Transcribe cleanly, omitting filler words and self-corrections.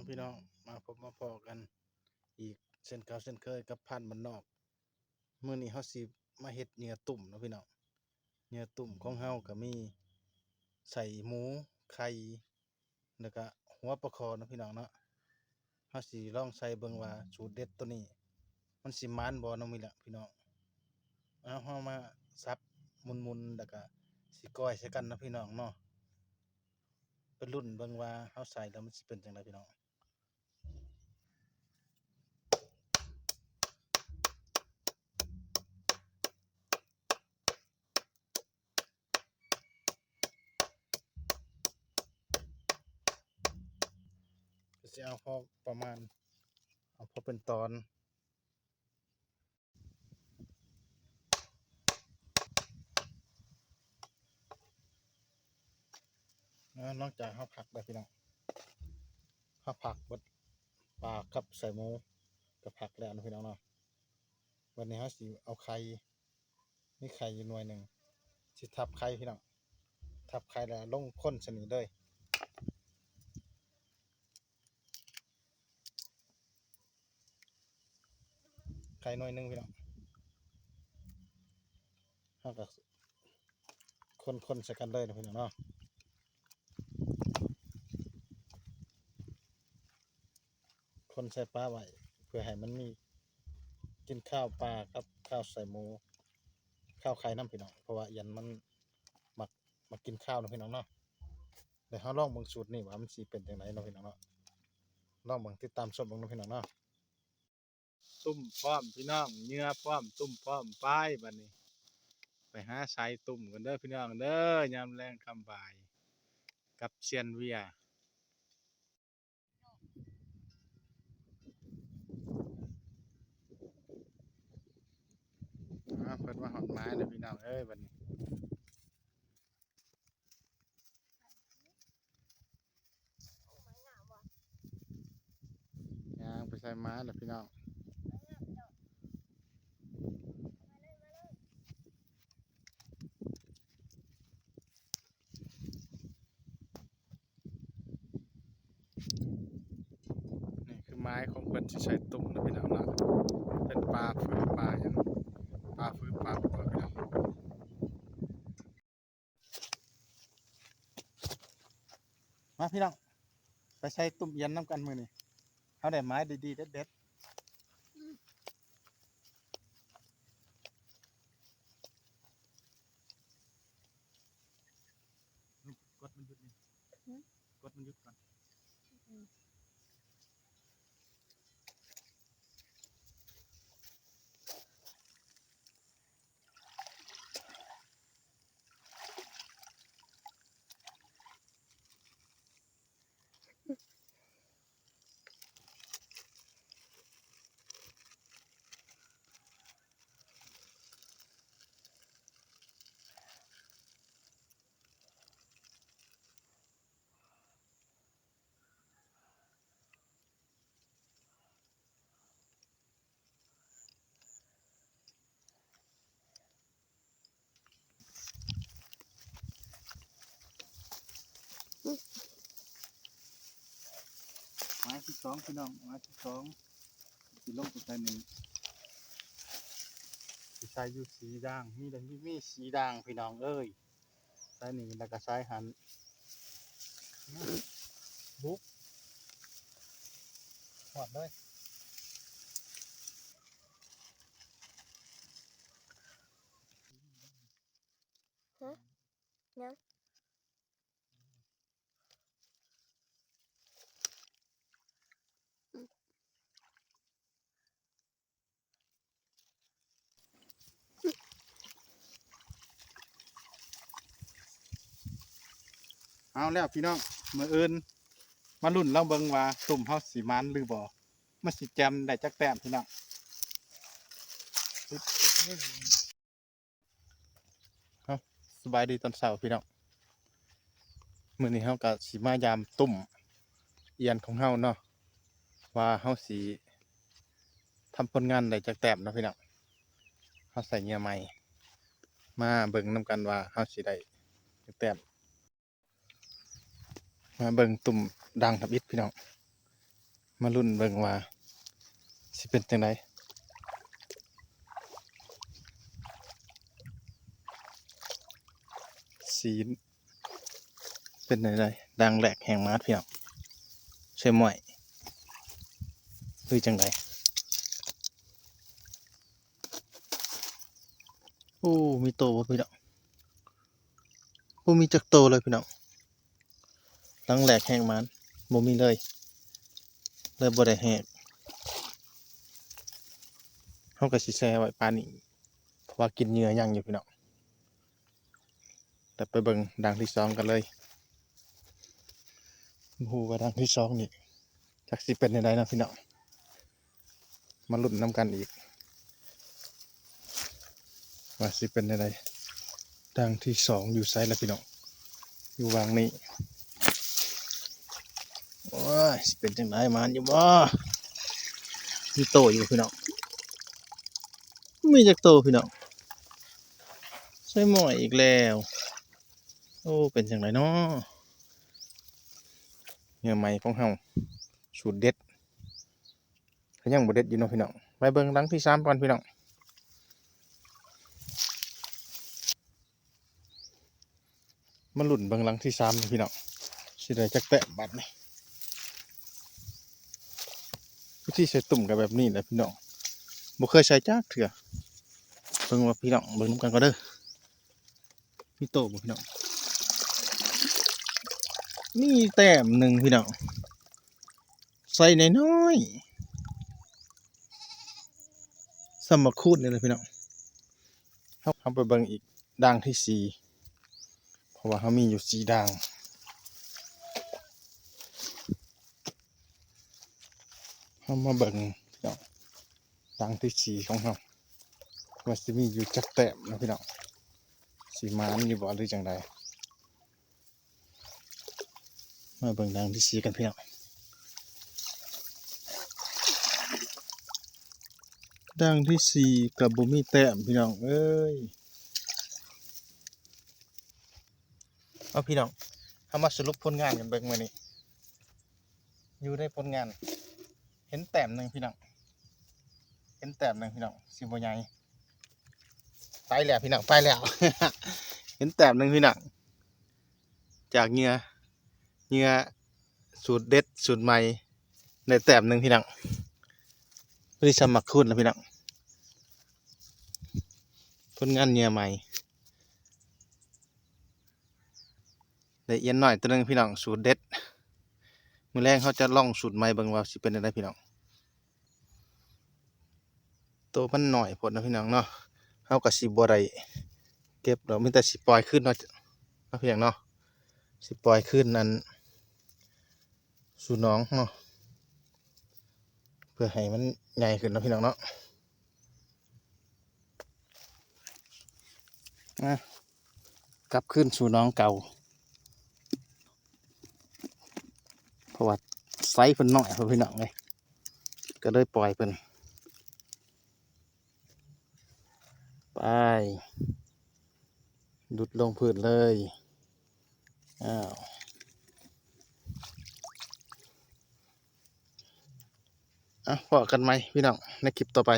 พี่น้องมาพบมาพอกันอีกเช่นเก่าเช่นเคยกับพันธุ์บ้านนอกมื้อนี้เฮาสิมาเฮ็ดเหงื่อตุ่มเนาะพี่น้องเหงื่อตุ่มของเฮาก็มีใส่หมูไข่แล้วก็หัวปลาคอเนาะพี่น้องเนาะเฮาสิลองใส่เบิ่งว่าสูตรเด็ดตัวนี้มันสิมันบ่เนาะมีล่ะพี่น้องเอาเฮามาสับมุนๆแล้วก็สิก้อยใส่กันเนาะพี่น้องเนาะเป็นรุ่นเบิ่งว่าเฮาใส่แล้วมันสิเป็นจังไดพี่น้อง จะเอาพอประมาณเอาพอเป็นตอนนอกจากข้าวผักได้พี่น้องข้าวผักบดปลากับใส่หมูกับผักแล้วนะพี่น้องเนาะวันนี้เขาสิเอาไข่นี่ไข่อยู่หน่วยหนึ่งสิทับไข่พี่น้องทับไข่แล้วลงข้นสนิทเลยไข่หน่วยหนึ่งพี่น้องเขาก็คนใส่กันเลยนะพี่น้องเนาะคนใส่ปลาไว้เพื่อให้มันมีกินข้าวปลากับข้าวใส่หมูข้าวไข่น้ำพี่น้องเพราะว่ายันมันมักมากินข้าวนะพี่น้องเนาะเดี๋ยวเขาลองเบิ่งสูตรนี่ว่ามันสิเป็นจังไดเนาะพี่น้องเนาะลองเบิ่งติดตามชมเบิ่งเนาะพี่น้องเนาะตุ่มพร้อมพี่น้องเนื้อพร้อมตุ่มพร้อมไปบัดนี้ไปหาใส่ตุ่มกันเด้อพี่น้องเด้อยามแรงคำบ่ายกับเซียนเวียเพิ่นว่าหอดไม้เลยพี่น้องเอ้ยบัดนี้ย่างไปใส่ไม้แล้วพี่น้องนี่คือไม้ของเพิ่นสิใส่ตุ่มนะพี่น้องเนาะเป็นปลาฝือปลาหยังปลาฝือปลาบัวพี่น้องมาพี่น้องไปใส่ตุ่มเย็นน้ำกันมื้อนี้เฮาได้ไม้ดีๆเด็ดๆกดมันหยุดนี่กดมันหยุดก่อนไม้ที่สองพี่น้องไม้ที่สองสิลงไปใส่นี่สิใส่อยู่สีด่างมีแต่มีสีด่างพี่น้องเอ้ยใส่นี่แล้วก็ใส่หันบุ๊กหอดเลยฮะยังเอาแล้วพี่น้องมื้ออื่นมาลุ้นเราเบิ่งว่าตุ่มเฮาสิมันหรือบ่มันสิแจ่มได้จักแต้มพี่น้องเอ้าสบายดีตอนเช้าพี่น้องมื้อนี้เฮาก็สิมายามตุ่มเอียนของเฮาเนาะว่าเฮาสิทำผลงานได้จักแต้มเนาะพี่น้องเฮาใส่เหงื่อใหม่มาเบิ่งนํกันว่าเฮาสิได้จักแต้มมาเบิ่งตุ่มด่างทับอิฐพี่น้อง มาลุ้นเบิ่งว่าสิเป็นจังไดสีเป็นจังไดดังแหลกแห่งมาดพี่น้องใช่ไหมหรือจังไดโอ้มีโตบ่พี่น้องบ่มีจักโตเลยพี่น้องดังแหลกแห่งมาดบ่มีเลยบ่ได้แหกเฮาก็สิแช่ไว้ปานนี้เพราะว่ากินเหยื่อยังอยู่พี่น้องแต่ไปเบิ่งดังที่สองกันเลยบ่ฮู้ว่าดังที่สองนี่จักสิเป็นจังไดนะพี่น้องมาลุ้นนำกันอีกว่าสิเป็นจังไดดังที่สองอยู่ไสล่ะพี่น้องอยู่วางนี้โอ้ยสิเป็นจังไดมันอยู่บ่มีโตอยู่พี่น้องมีจักโตพี่น้องใส่หมอยอีกแล้วโอ้เป็นจังไดเนาะเหยื่อใหม่ของเฮาสูตรเด็ดก็ยังบ่เด็ดอยู่เนาะพี่น้องไปเบิ่งดังที่สามก่อนพี่น้องมาลุ้นเบิ่งดังที่สามพี่น้องสิได้จักแต้มบัดนี้วิธีใส่ตุ่มก็แบบนี้แหละพี่น้องบ่เคยใส่จักเทื่อเบิ่งว่าพี่น้องเบิ่งนำกันก็เด้อมีโตบ่พี่น้องมีแต้มหนึ่งพี่น้องใส่น้อยๆสมมาคูดนี่เลยพี่น้องเขาไปเบิ่งอีกด่างที่สี่เพราะว่าเขามีอยู่สี่ด่างเขามาเบิ่งพี่น้องด่างที่สี่ของเขาว่าจะมีอยู่จักแต้มนะพี่น้องสีมานอยู่บ่หรือจังใดมาเบิ่งด่างที่สี่กันพี่น้องด่างที่สี่กับบุมีแต้มพี่น้องเอ้ยเอาพี่น้องเขามาสรุปผลงานกันเบิ่งมื้อนี้อยู่ในผลงานเห็นแต้มหนึ่งพี่น้องเห็นแต้มหนึ่งพี่น้องสิบ่ใหญ่ไปแล้วพี่น้องไปแล้ว เห็นแต้มหนึ่งพี่น้องจากเหงื่อสูตรเด็ดสูตรใหม่ในแต้มหนึ่งพี่น้องไม่ได้สมัครคุณนะพี่น้องผลงานเหงื่อใหม่ได้เอียนหน่อยตัวหนึงพี่น้องสูตรเด็ดมื้อแรกเขาจะลองสูตรใหม่เบิ่งว่าสิเป็นอะไรพี่น้องตัวมันหน่อยพอนะพี่น้องเนาะเขาก็สิบ่ได้เก็บดอกมีแต่สิปล่อยขึ้นเนาะพี่น้องเนาะสิปล่อยขึ้นนั้นสู่น้องเนาะเพื่อให้มันใหญ่ขึ้นเนาะพี่น้องเนาะกลับขึ้นสู่น้องเก่าเพราะว่าไซส์เพิ่นน้อยพี่น้องเลยก็เลยปล่อยเพิ่นไปดุดลงพื้นเลยอ้าวพอกันไหมพี่น้องในคลิปต่อไป